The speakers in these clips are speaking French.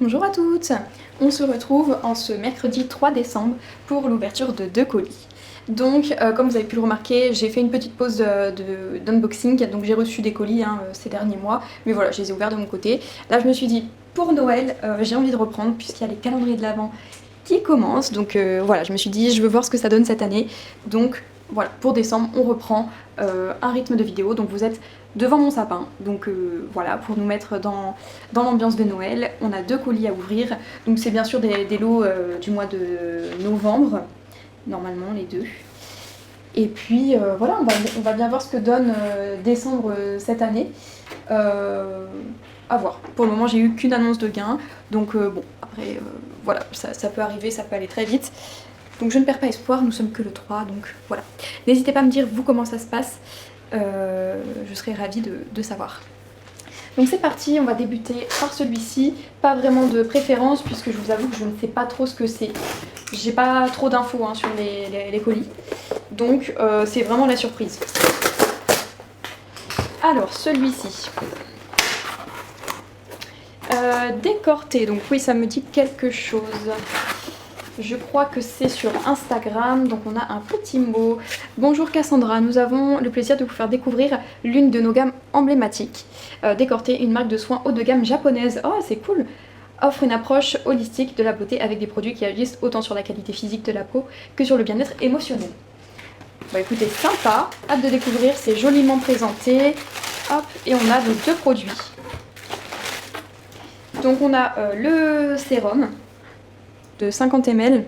Bonjour à toutes. On se retrouve en ce mercredi 3 décembre pour l'ouverture de 2 colis. Donc comme vous avez pu le remarquer, j'ai fait une petite pause d'unboxing, donc j'ai reçu des colis ces derniers mois, mais voilà, je les ai ouverts de mon côté. Là je me suis dit, pour Noël, j'ai envie de reprendre puisqu'il y a les calendriers de l'Avent qui commencent, donc voilà, je me suis dit, je veux voir ce que ça donne cette année. Donc voilà, pour décembre, on reprend un rythme de vidéo, donc vous êtes devant mon sapin, donc voilà, pour nous mettre dans l'ambiance de Noël. On a 2 colis à ouvrir, donc c'est bien sûr des lots du mois de novembre, normalement les 2. Et puis voilà, on va bien voir ce que donne décembre cette année. À voir. Pour le moment, j'ai eu qu'une annonce de gain, donc bon, après voilà, ça peut arriver, ça peut aller très vite. Donc je ne perds pas espoir, nous sommes que le 3, donc voilà. N'hésitez pas à me dire vous comment ça se passe, je serais ravie de savoir. Donc c'est parti, on va débuter par celui-ci. Pas vraiment de préférence puisque je vous avoue que je ne sais pas trop ce que c'est. J'ai pas trop d'infos sur les colis. Donc c'est vraiment la surprise. Alors celui-ci. Décorté, donc oui ça me dit quelque chose. Je crois que c'est sur Instagram, donc on a un petit mot. Bonjour Cassandra, nous avons le plaisir de vous faire découvrir l'une de nos gammes emblématiques. Décorté, une marque de soins haut de gamme japonaise. Oh, c'est cool! Offre une approche holistique de la beauté avec des produits qui agissent autant sur la qualité physique de la peau que sur le bien-être émotionnel. Bon écoutez, sympa, hâte de découvrir, c'est joliment présenté. Hop, et on a donc 2 produits. Donc on a le sérum de 50 ml.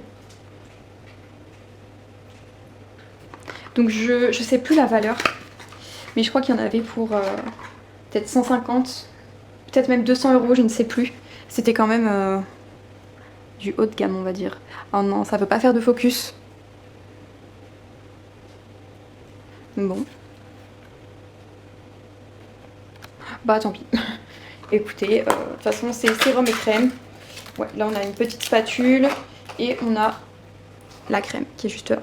Donc je sais plus la valeur, mais je crois qu'il y en avait pour peut-être 150, peut-être même 200 €, je ne sais plus. C'était quand même du haut de gamme, on va dire. Oh non, ça veut pas faire de focus. Bon. Bah tant pis. Écoutez, de toute façon c'est sérum et crème. Ouais, là on a une petite spatule et on a la crème qui est juste là.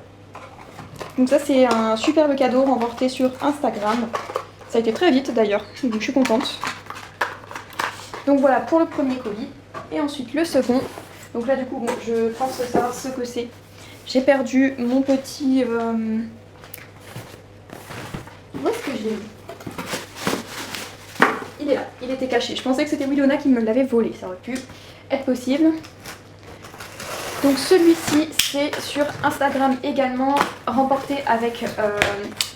Donc ça c'est un superbe cadeau remporté sur Instagram. Ça a été très vite d'ailleurs, donc je suis contente. Donc voilà pour le premier colis. Et ensuite le second. Donc là du coup, bon, je pense savoir ce que c'est. J'ai perdu mon petit... Où est-ce que je l'ai mis? Il est là, il était caché. Je pensais que c'était Wilona qui me l'avait volé, ça aurait pu être possible. Donc celui-ci c'est sur Instagram également, remporté avec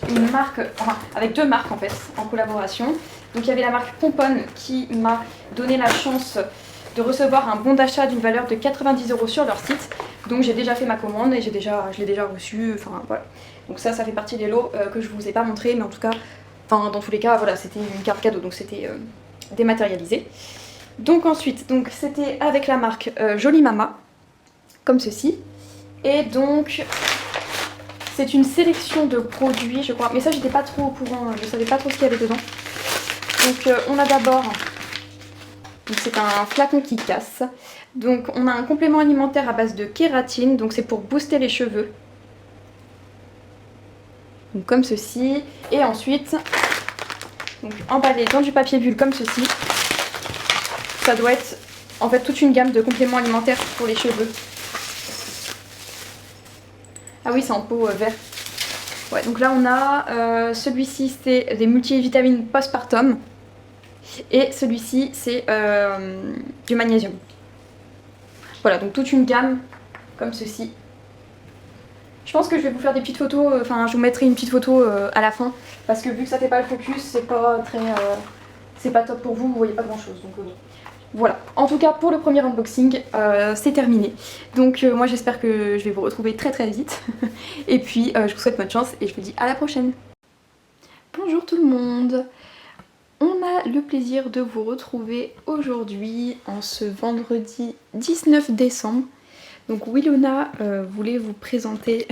une marque, enfin avec 2 marques en fait, en collaboration. Donc il y avait la marque Pomponne qui m'a donné la chance de recevoir un bon d'achat d'une valeur de 90 € sur leur site. Donc j'ai déjà fait ma commande et je l'ai déjà reçu, enfin voilà. Donc ça fait partie des lots que je vous ai pas montré, mais en tout cas, enfin dans tous les cas, voilà, c'était une carte cadeau, donc c'était dématérialisé. Donc ensuite, donc c'était avec la marque Jolie Mama, comme ceci. Et donc c'est une sélection de produits, je crois, mais ça j'étais pas trop au courant, je savais pas trop ce qu'il y avait dedans. Donc on a d'abord, c'est un flacon qui casse. Donc on a un complément alimentaire à base de kératine, donc c'est pour booster les cheveux. Donc comme ceci. Et ensuite, donc emballé dans du papier bulle comme ceci. Ça doit être en fait toute une gamme de compléments alimentaires pour les cheveux. Ah oui, c'est en pot vert. Ouais, donc là on a celui-ci, c'est des multivitamines postpartum. Et celui-ci, c'est du magnésium. Voilà, donc toute une gamme comme ceci. Je pense que je vais vous faire des petites photos, enfin je vous mettrai une petite photo à la fin. Parce que vu que ça fait pas le focus, c'est pas très... c'est pas top pour vous, vous voyez pas grand chose. Donc voilà, en tout cas pour le premier unboxing, c'est terminé. Donc moi j'espère que je vais vous retrouver très très vite. Et puis je vous souhaite bonne chance et je vous dis à la prochaine. Bonjour tout le monde. On a le plaisir de vous retrouver aujourd'hui en ce vendredi 19 décembre. Donc Wilona voulait vous présenter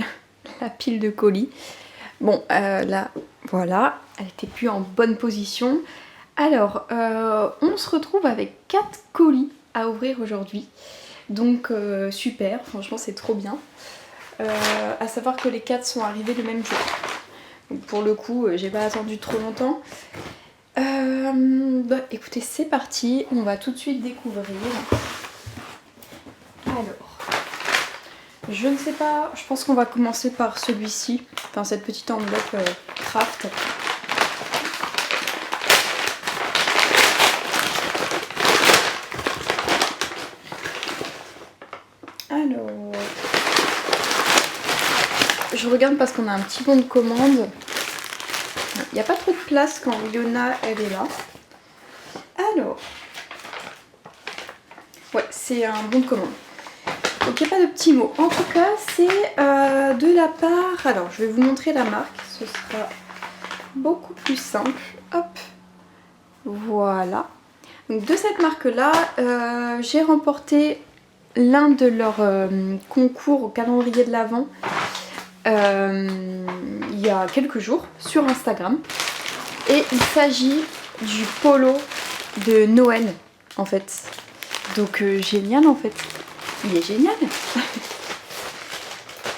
la pile de colis. Bon là voilà, elle était plus en bonne position. Alors on se retrouve avec 4 colis à ouvrir aujourd'hui. Donc super, franchement c'est trop bien. À savoir que les 4 sont arrivés le même jour. Donc pour le coup j'ai pas attendu trop longtemps. Bah écoutez c'est parti, on va tout de suite découvrir. Alors, je ne sais pas, je pense qu'on va commencer par celui-ci, enfin cette petite enveloppe craft. Alors, je regarde parce qu'on a un petit bon de commande. Il n'y a pas trop de place quand Wilona elle est là. Alors, ouais, c'est un bon de commande. Donc il n'y a pas de petits mots. En tout cas, c'est de la part... Alors, je vais vous montrer la marque. Ce sera beaucoup plus simple. Hop, voilà. Donc de cette marque-là, j'ai remporté l'un de leurs concours au calendrier de l'Avent il y a quelques jours sur Instagram. Et il s'agit du polo de Noël, en fait. Donc génial, en fait. Il est génial.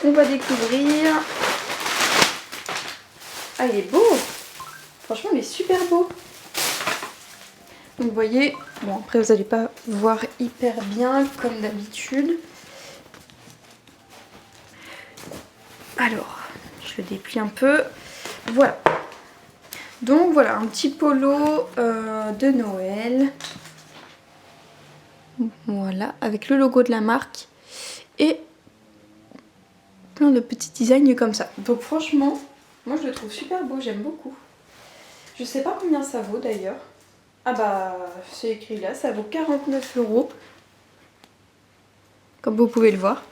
On va découvrir. Ah, il est beau. Franchement, il est super beau. Donc vous voyez, bon après vous n'allez pas voir hyper bien comme d'habitude. Alors, je le déplie un peu. Voilà. Donc voilà, un petit polo de Noël. Voilà, avec le logo de la marque. Et plein de petits designs comme ça. Donc franchement, moi je le trouve super beau, j'aime beaucoup. Je sais pas combien ça vaut d'ailleurs. Ah bah, c'est écrit là, ça vaut 49 €. Comme vous pouvez le voir.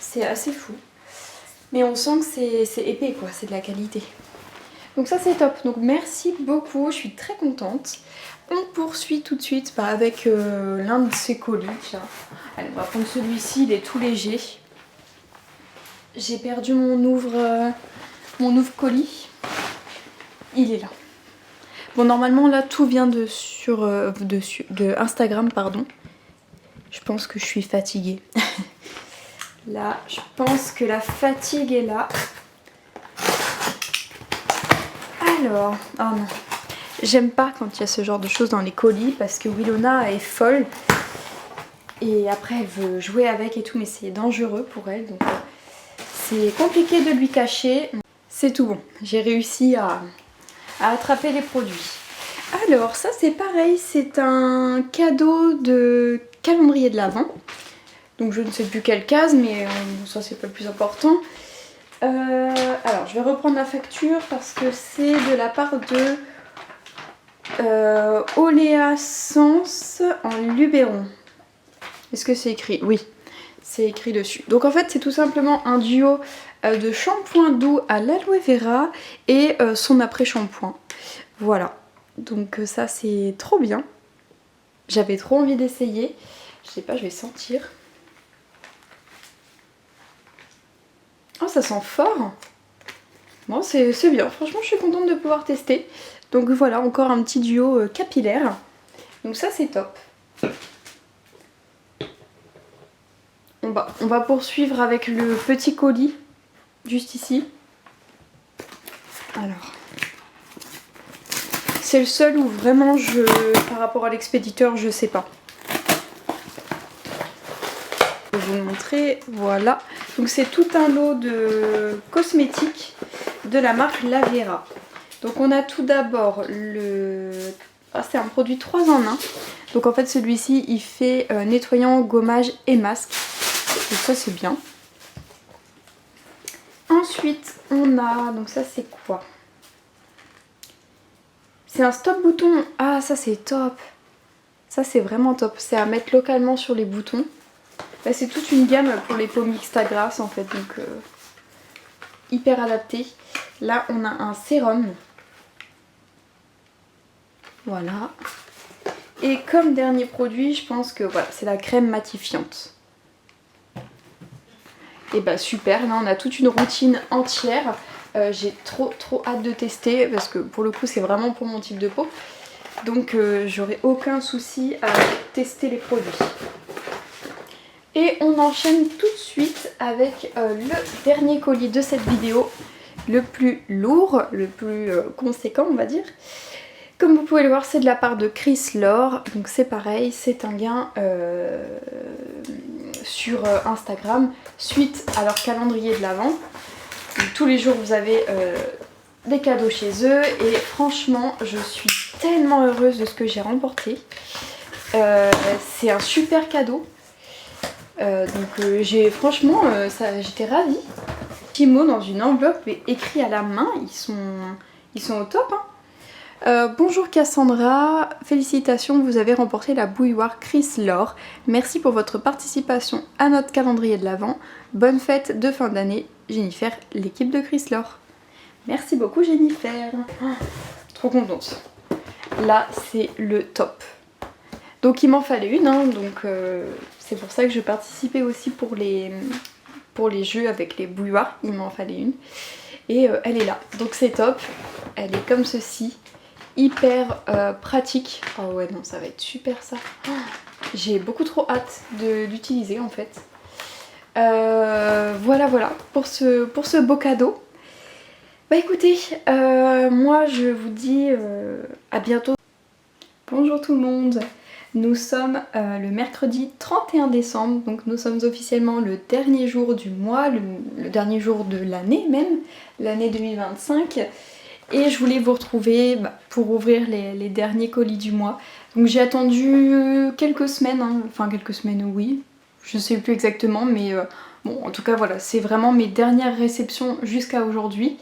C'est assez fou. Mais on sent que c'est épais quoi, c'est de la qualité. Donc ça c'est top. Donc merci beaucoup, je suis très contente. On poursuit tout de suite avec l'un de ces colis. Tiens. Allez, on va prendre celui-ci, il est tout léger. J'ai perdu mon ouvre colis. Il est là. Bon, normalement là tout vient de Instagram, pardon. Je pense que je suis fatiguée. Là, je pense que la fatigue est là. Alors, oh non. J'aime pas quand il y a ce genre de choses dans les colis parce que Wilona est folle. Et après elle veut jouer avec et tout, mais c'est dangereux pour elle. Donc c'est compliqué de lui cacher. C'est tout bon. J'ai réussi à attraper les produits. Alors ça c'est pareil, c'est un cadeau de calendrier de l'Avent. Donc je ne sais plus quelle case, mais ça c'est pas le plus important. Alors je vais reprendre la facture parce que c'est de la part de Oléa Sens en Luberon. Est-ce que c'est écrit? Oui, c'est écrit dessus. Donc en fait c'est tout simplement un duo de shampoing doux à l'aloe vera et son après-shampoing. Voilà, donc ça c'est trop bien. J'avais trop envie d'essayer. Je sais pas, je vais sentir. Oh, ça sent fort. Bon, c'est bien. Franchement, je suis contente de pouvoir tester. Donc voilà, encore un petit duo capillaire. Donc ça, c'est top. On va poursuivre avec le petit colis, juste ici. Alors, c'est le seul où vraiment, par rapport à l'expéditeur, je sais pas. Je vais vous le montrer, voilà. Donc c'est tout un lot de cosmétiques de la marque Lavera. Donc on a tout d'abord le... Ah, c'est un produit 3 en 1. Donc en fait celui-ci il fait nettoyant, gommage et masque. Donc ça c'est bien. Ensuite on a... Donc ça c'est quoi? C'est un stop bouton. Ah ça c'est top. Ça c'est vraiment top. C'est à mettre localement sur les boutons. Bah, c'est toute une gamme pour les peaux mixtes à grasse en fait. Donc hyper adapté. Là on a un sérum. Voilà. Et comme dernier produit, je pense que voilà, c'est la crème matifiante. Et bah super, là on a toute une routine entière. J'ai trop hâte de tester parce que pour le coup c'est vraiment pour mon type de peau. Donc j'aurai aucun souci à tester les produits. Et on enchaîne tout de suite avec le dernier colis de cette vidéo. Le plus lourd, le plus conséquent on va dire. Comme vous pouvez le voir, c'est de la part de Chris Lore, donc c'est pareil, c'est un gain sur Instagram suite à leur calendrier de l'Avent. Tous les jours vous avez des cadeaux chez eux et franchement je suis tellement heureuse de ce que j'ai remporté. C'est un super cadeau. Donc franchement j'étais ravie. Petits mots dans une enveloppe écrits à la main, ils sont au top hein. Bonjour Cassandra, félicitations, vous avez remporté la bouilloire Chris Lore. Merci pour votre participation à notre calendrier de l'Avent. Bonne fête de fin d'année, Jennifer, l'équipe de Chris Lore. Merci beaucoup Jennifer. Oh, trop contente. Là c'est le top. Donc il m'en fallait une, hein, donc c'est pour ça que je participais aussi pour les jeux avec les bouilloires, il m'en fallait une. Et elle est là, donc c'est top. Elle est comme ceci, hyper pratique. Oh ouais non, ça va être super ça. Oh, j'ai beaucoup trop hâte d'utiliser en fait. Voilà pour ce beau cadeau. Bah écoutez, moi je vous dis à bientôt. Bonjour tout le monde. Nous sommes le mercredi 31 décembre, donc nous sommes officiellement le dernier jour du mois, le dernier jour de l'année même, l'année 2025. Et je voulais vous retrouver pour ouvrir les derniers colis du mois. Donc j'ai attendu quelques semaines, hein, enfin quelques semaines oui, je sais plus exactement, mais bon en tout cas voilà, c'est vraiment mes dernières réceptions jusqu'à aujourd'hui.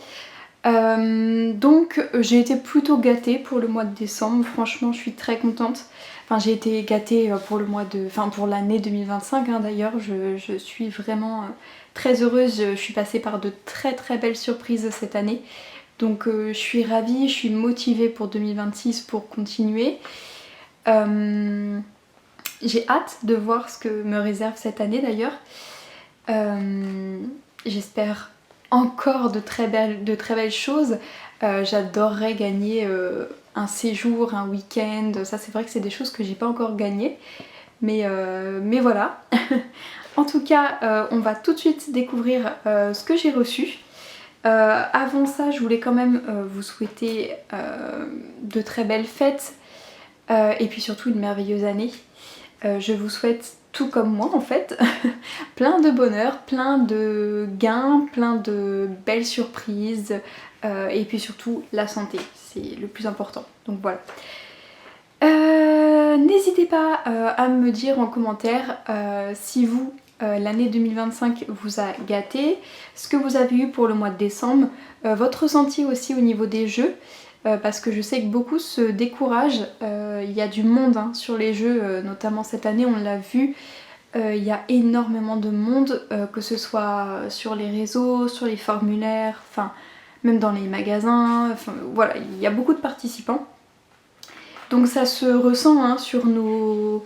Donc j'ai été plutôt gâtée pour le mois de décembre, franchement je suis très contente. Enfin j'ai été gâtée pour le mois de, enfin pour l'année 2025 hein, d'ailleurs, je suis vraiment très heureuse, je suis passée par de très belles surprises cette année. Donc je suis ravie, je suis motivée pour 2026 pour continuer. J'ai hâte de voir ce que me réserve cette année d'ailleurs. J'espère encore de très belles choses. J'adorerais gagner un séjour, un week-end, ça c'est vrai que c'est des choses que j'ai pas encore gagnées, mais voilà. En tout cas on va tout de suite découvrir ce que j'ai reçu. Avant ça je voulais quand même vous souhaiter de très belles fêtes et puis surtout une merveilleuse année. Je vous souhaite tout comme moi en fait, plein de bonheur, plein de gains, plein de belles surprises et puis surtout la santé, c'est le plus important, donc voilà. N'hésitez pas à me dire en commentaire si vous, l'année 2025 vous a gâté, ce que vous avez eu pour le mois de décembre, votre ressenti aussi au niveau des jeux. Parce que je sais que beaucoup se découragent, il y a du monde hein, sur les jeux, notamment cette année on l'a vu, il y a énormément de monde, que ce soit sur les réseaux, sur les formulaires, enfin même dans les magasins, enfin voilà, il y a beaucoup de participants. Donc ça se ressent hein, sur nos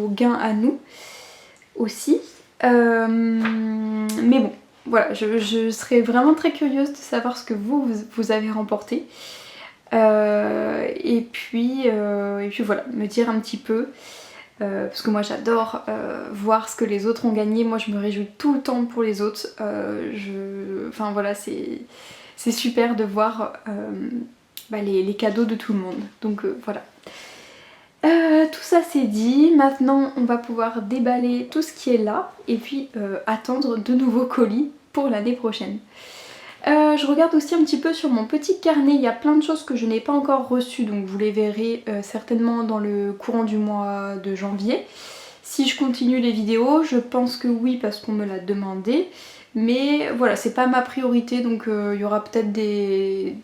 gains à nous aussi. Mais bon, voilà, je serais vraiment très curieuse de savoir ce que vous avez remporté. Et puis voilà, me dire un petit peu, parce que moi j'adore voir ce que les autres ont gagné, moi je me réjouis tout le temps pour les autres. Enfin voilà, c'est super de voir les cadeaux de tout le monde, donc voilà. Tout ça c'est dit, maintenant on va pouvoir déballer tout ce qui est là et puis attendre de nouveaux colis pour l'année prochaine. Je regarde aussi un petit peu sur mon petit carnet, il y a plein de choses que je n'ai pas encore reçues, donc vous les verrez certainement dans le courant du mois de janvier. Si je continue les vidéos, je pense que oui parce qu'on me l'a demandé, mais voilà, c'est pas ma priorité, donc il y aura peut-être des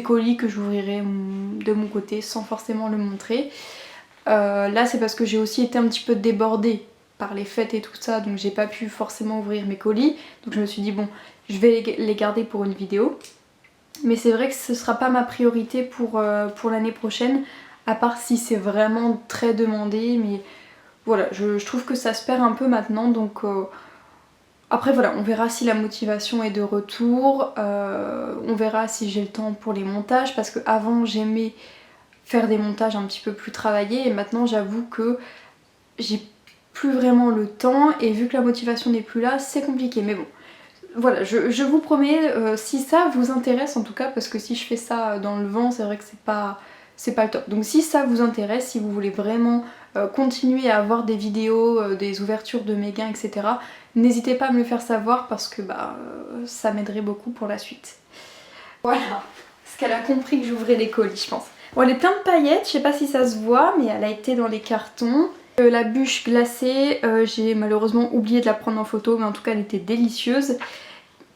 colis que j'ouvrirai de mon côté sans forcément le montrer. Là c'est parce que j'ai aussi été un petit peu débordée par les fêtes et tout ça, donc j'ai pas pu forcément ouvrir mes colis, donc je me suis dit bon, je vais les garder pour une vidéo, mais c'est vrai que ce sera pas ma priorité pour l'année prochaine, à part si c'est vraiment très demandé, mais voilà, je trouve que ça se perd un peu maintenant, donc après voilà, on verra si la motivation est de retour, on verra si j'ai le temps pour les montages, parce qu'avant j'aimais faire des montages un petit peu plus travaillés, et maintenant j'avoue que j'ai plus vraiment le temps, et vu que la motivation n'est plus là, c'est compliqué, mais bon. Voilà, je vous promets, si ça vous intéresse en tout cas, parce que si je fais ça dans le vent, c'est vrai que c'est pas le top. Donc si ça vous intéresse, si vous voulez vraiment continuer à avoir des vidéos, des ouvertures de mes gains, etc., n'hésitez pas à me le faire savoir parce que ça m'aiderait beaucoup pour la suite. Voilà, parce qu'elle a compris que j'ouvrais les colis, je pense. Bon, elle est plein de paillettes, je sais pas si ça se voit, mais elle a été dans les cartons. La bûche glacée, j'ai malheureusement oublié de la prendre en photo, mais en tout cas elle était délicieuse.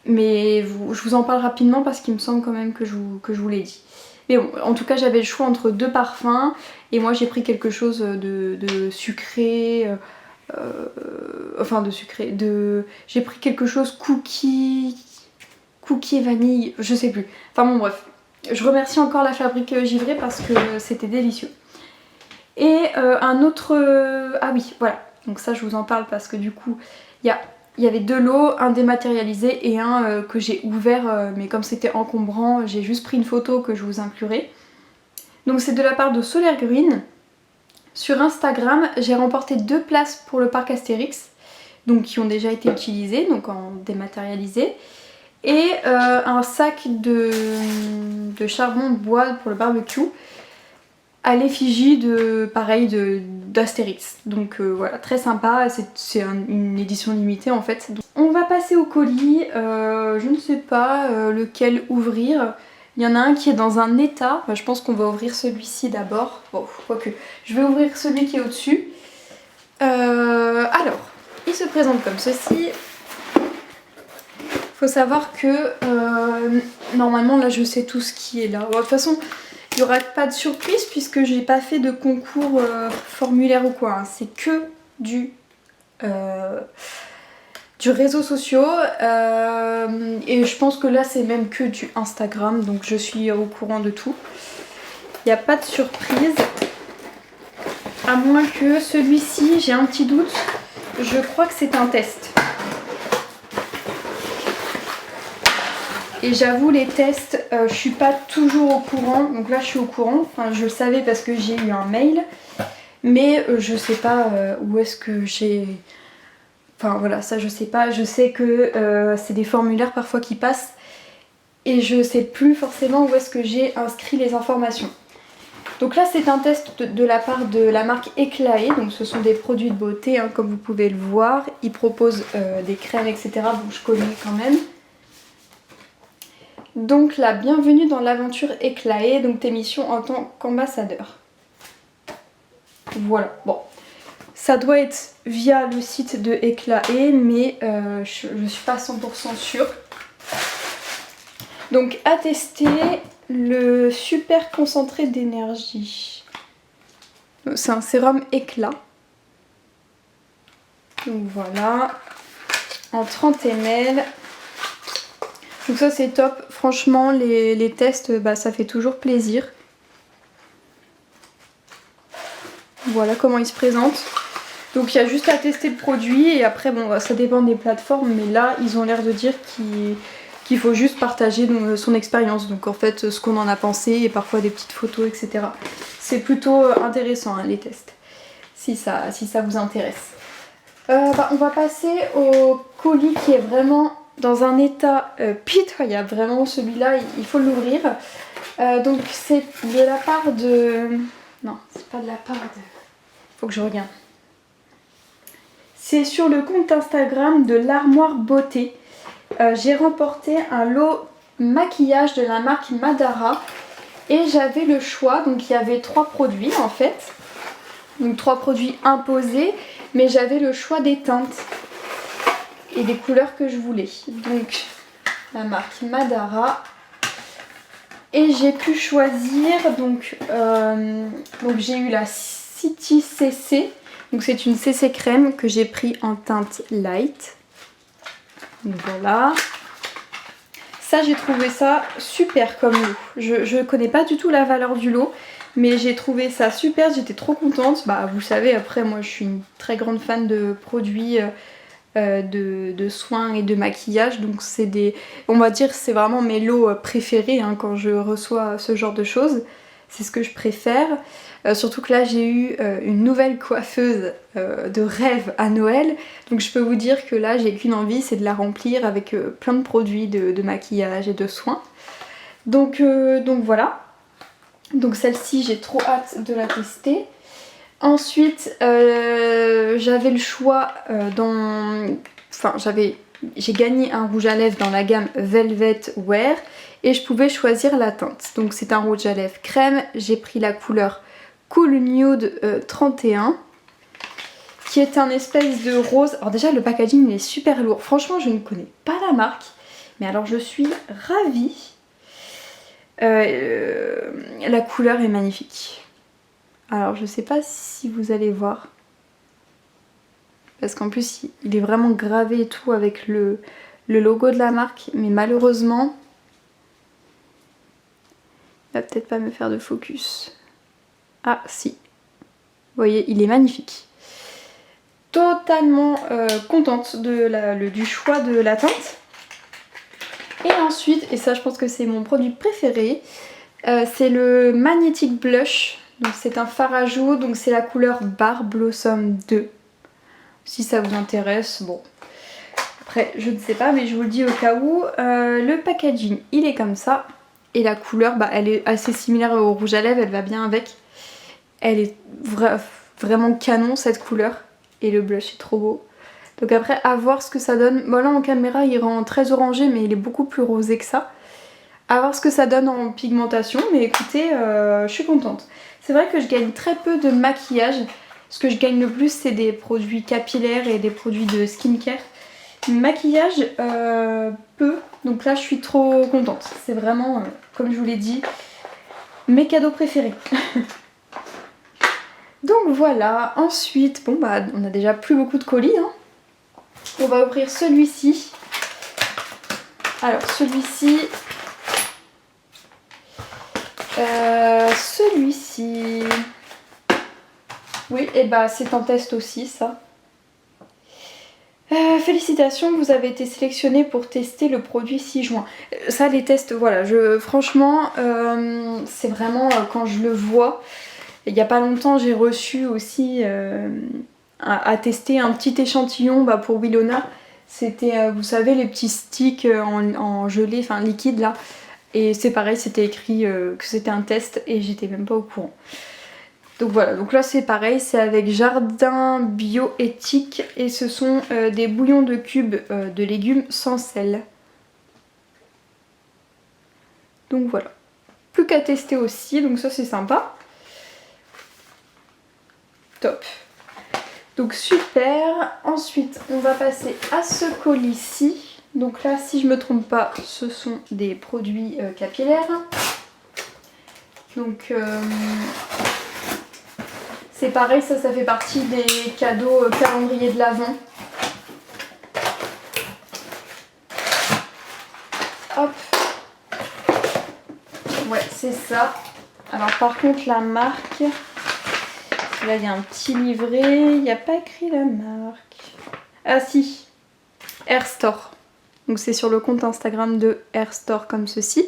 Mais je vous en parle rapidement parce qu'il me semble quand même que je vous l'ai dit. Mais bon, en tout cas j'avais le choix entre 2 parfums et moi j'ai pris quelque chose de sucré, j'ai pris quelque chose cookie et vanille, je sais plus. Enfin bon bref, je remercie encore la fabrique Givray parce que c'était délicieux. Et un autre... ah oui, voilà, donc ça je vous en parle parce que du coup il y avait 2 lots, un dématérialisé et un que j'ai ouvert, mais comme c'était encombrant, j'ai juste pris une photo que je vous inclurai. Donc c'est de la part de Solaire Green. Sur Instagram, j'ai remporté 2 places pour le parc Astérix, donc qui ont déjà été utilisées, donc en dématérialisé. Et un sac de charbon de bois pour le barbecue à l'effigie d'Astérix. Donc voilà, très sympa, c'est une édition limitée en fait. Donc, on va passer au colis, je ne sais pas lequel ouvrir. Il y en a un qui est dans un état, je pense qu'on va ouvrir celui-ci d'abord. Bon, quoique, je vais ouvrir celui qui est au-dessus. Alors, il se présente comme ceci. Faut savoir que normalement là je sais tout ce qui est là. Bon, de toute façon, il n'y aura pas de surprise puisque j'ai pas fait de concours formulaire ou quoi. Hein. C'est que du réseaux sociaux et je pense que là c'est même que du Instagram, donc je suis au courant de tout. Il n'y a pas de surprise. À moins que celui-ci, j'ai un petit doute. Je crois que c'est un test. Et j'avoue les tests, je suis pas toujours au courant, donc là je suis au courant, enfin je le savais parce que j'ai eu un mail, mais je sais pas où est-ce que j'ai... Enfin voilà, ça je sais pas, je sais que c'est des formulaires parfois qui passent et je sais plus forcément où est-ce que j'ai inscrit les informations. Donc là c'est un test de la part de la marque Eclaé, donc ce sont des produits de beauté hein, comme vous pouvez le voir, ils proposent des crèmes etc, donc je connais quand même. Donc la bienvenue dans l'aventure Eclaé, donc tes missions en tant qu'ambassadeur. Voilà, bon. Ça doit être via le site de Eclaé, mais je ne suis pas 100% sûre. Donc à tester le super concentré d'énergie. C'est un sérum éclat. Donc voilà, en 30 ml. Donc ça c'est top, franchement les tests ça fait toujours plaisir. Voilà comment il se présente. Donc il y a juste à tester le produit et après bon ça dépend des plateformes mais là ils ont l'air de dire qu'il faut juste partager son expérience. Donc en fait ce qu'on en a pensé et parfois des petites photos etc. C'est plutôt intéressant hein, les tests si ça vous intéresse. On va passer au colis qui est vraiment dans un état pitoyable, vraiment celui-là il faut l'ouvrir. Donc c'est de la part de... Non, c'est pas de la part de... Faut que je regarde. C'est sur le compte Instagram de l'Armoire Beauté. J'ai remporté un lot maquillage de la marque Madara et j'avais le choix, donc il y avait 3 produits en fait. Donc 3 produits imposés, mais j'avais le choix des teintes et des couleurs que je voulais. Donc la marque Madara. Et j'ai pu choisir, donc j'ai eu la City CC. Donc c'est une CC crème que j'ai pris en teinte light. Donc voilà. Ça j'ai trouvé ça super comme lot. Je connais pas du tout la valeur du lot. Mais j'ai trouvé ça super, j'étais trop contente. Vous savez, après moi je suis une très grande fan de produits de soins et de maquillage. Donc c'est on va dire c'est vraiment mes lots préférés hein, quand je reçois ce genre de choses. C'est ce que je préfère. Surtout que là j'ai eu une nouvelle coiffeuse de rêve à Noël. Donc je peux vous dire que là j'ai qu'une envie, c'est de la remplir avec plein de produits de maquillage et de soins. Donc voilà. Donc celle-ci, j'ai trop hâte de la tester. Ensuite, j'avais le choix j'ai gagné un rouge à lèvres dans la gamme Velvet Wear et je pouvais choisir la teinte. Donc c'est un rouge à lèvres crème, j'ai pris la couleur Cool Nude 31 qui est un espèce de rose. Alors déjà le packaging il est super lourd, franchement je ne connais pas la marque, mais alors je suis ravie. La couleur est magnifique. Alors je sais pas si vous allez voir. Parce qu'en plus il est vraiment gravé et tout avec le logo de la marque. Mais malheureusement, il va peut-être pas me faire de focus. Ah si. Vous voyez, il est magnifique. Totalement contente du choix de la teinte. Et ensuite, et ça je pense que c'est mon produit préféré, c'est le Magnetic Blush. Donc c'est un fard à joues, donc c'est la couleur Bar Blossom 2. Si ça vous intéresse, bon. Après, je ne sais pas, mais je vous le dis au cas où. Le packaging, il est comme ça. Et la couleur, elle est assez similaire au rouge à lèvres, elle va bien avec. Elle est vraiment canon cette couleur. Et le blush est trop beau. Donc après, à voir ce que ça donne. Bon là en caméra, il rend très orangé, mais il est beaucoup plus rosé que ça. À voir ce que ça donne en pigmentation, mais écoutez, je suis contente. C'est vrai que je gagne très peu de maquillage. Ce que je gagne le plus, c'est des produits capillaires et des produits de skincare. Maquillage, peu. Donc là, je suis trop contente. C'est vraiment, comme je vous l'ai dit, mes cadeaux préférés. Donc voilà. Ensuite, bon on a déjà plus beaucoup de colis. Hein. On va ouvrir celui-ci. Alors celui-ci... Oui, et c'est en test aussi ça. Félicitations, vous avez été sélectionné pour tester le produit 6 juin. Ça, les tests, voilà, franchement, c'est vraiment quand je le vois. Il n'y a pas longtemps, j'ai reçu aussi à tester un petit échantillon pour Willona. C'était, vous savez, les petits sticks en gelée, enfin liquide là. Et c'est pareil, c'était écrit que c'était un test et j'étais même pas au courant. Donc voilà, donc là c'est pareil, c'est avec Jardin Bioéthique et ce sont des bouillons de cubes de légumes sans sel. Donc voilà. Plus qu'à tester aussi, donc ça c'est sympa. Top. Donc super. Ensuite, on va passer à ce colis-ci. Donc là, si je me trompe pas, ce sont des produits capillaires. Donc c'est pareil, ça fait partie des cadeaux calendrier de l'Avent. Hop. Ouais, c'est ça. Alors par contre, la marque... Là, il y a un petit livret. Il n'y a pas écrit la marque. Ah si. Air Store. Donc c'est sur le compte Instagram de Air Store comme ceci.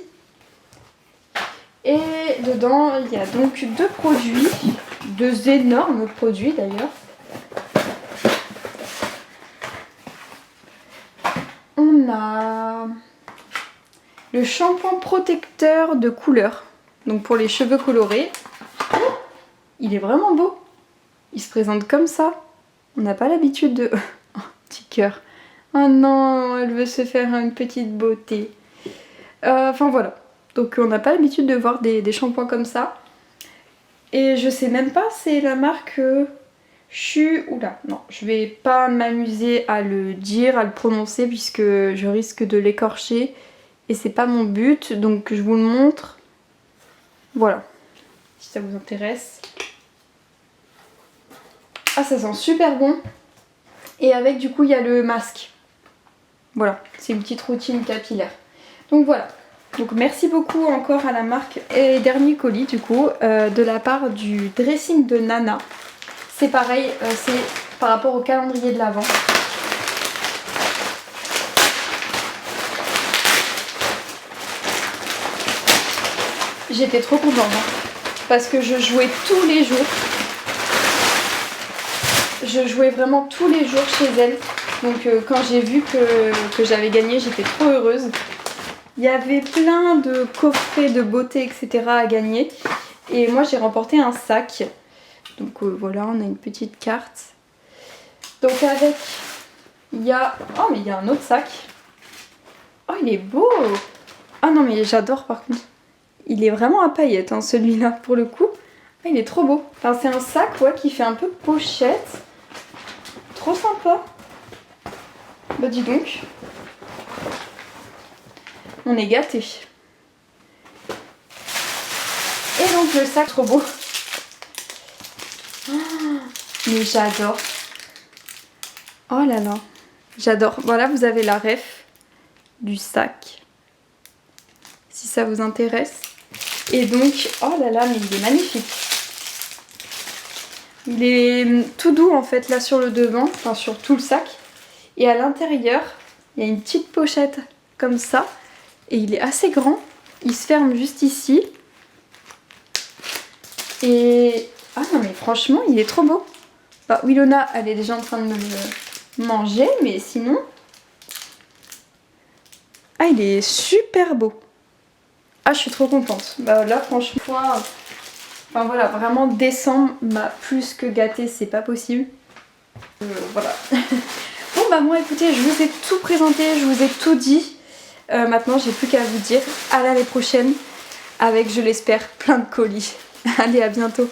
Et dedans, il y a donc deux produits. Deux énormes produits d'ailleurs. On a le shampoing protecteur de couleur. Donc pour les cheveux colorés. Il est vraiment beau. Il se présente comme ça. On n'a pas l'habitude de... Oh, petit cœur. Oh non, elle veut se faire une petite beauté. Enfin voilà. Donc on n'a pas l'habitude de voir des shampoings comme ça. Et je sais même pas, c'est la marque Oula, non, je vais pas m'amuser à le dire, à le prononcer puisque je risque de l'écorcher. Et c'est pas mon but, donc je vous le montre. Voilà. Si ça vous intéresse. Ah, ça sent super bon. Et avec du coup il y a le masque. Voilà, c'est une petite routine capillaire. Donc voilà. Donc merci beaucoup encore à la marque. Et dernier colis du coup de la part du dressing de Nana. C'est pareil, c'est par rapport au calendrier de l'Avent. J'étais trop contente hein, parce que je jouais tous les jours. Je jouais vraiment tous les jours chez elle. Donc quand j'ai vu que j'avais gagné, j'étais trop heureuse. Il y avait plein de coffrets de beauté, etc. à gagner. Et moi j'ai remporté un sac. Donc voilà, on a une petite carte. Donc avec, il y a... Oh mais il y a un autre sac. Oh il est beau. Ah non mais j'adore par contre. Il est vraiment à paillettes hein, celui-là pour le coup. Ah, il est trop beau. Enfin c'est un sac ouais, qui fait un peu pochette. Trop sympa. Bah dis donc. On est gâtés. Et donc le sac trop beau. Oh, mais j'adore. Oh là là. J'adore. Voilà, vous avez la ref du sac. Si ça vous intéresse. Et donc, oh là là, mais il est magnifique. Il est tout doux en fait là sur le devant, enfin sur tout le sac. Et à l'intérieur, il y a une petite pochette comme ça. Et il est assez grand. Il se ferme juste ici. Et... ah non mais franchement, il est trop beau. Bah, Wilona, elle est déjà en train de me le manger, mais sinon... ah, il est super beau. Ah, je suis trop contente. Bah là, franchement... enfin voilà, vraiment décembre m'a plus que gâtée, c'est pas possible. Voilà. Bon bah moi écoutez, je vous ai tout présenté, je vous ai tout dit. Maintenant j'ai plus qu'à vous dire à l'année prochaine avec, je l'espère, plein de colis. Allez, à bientôt.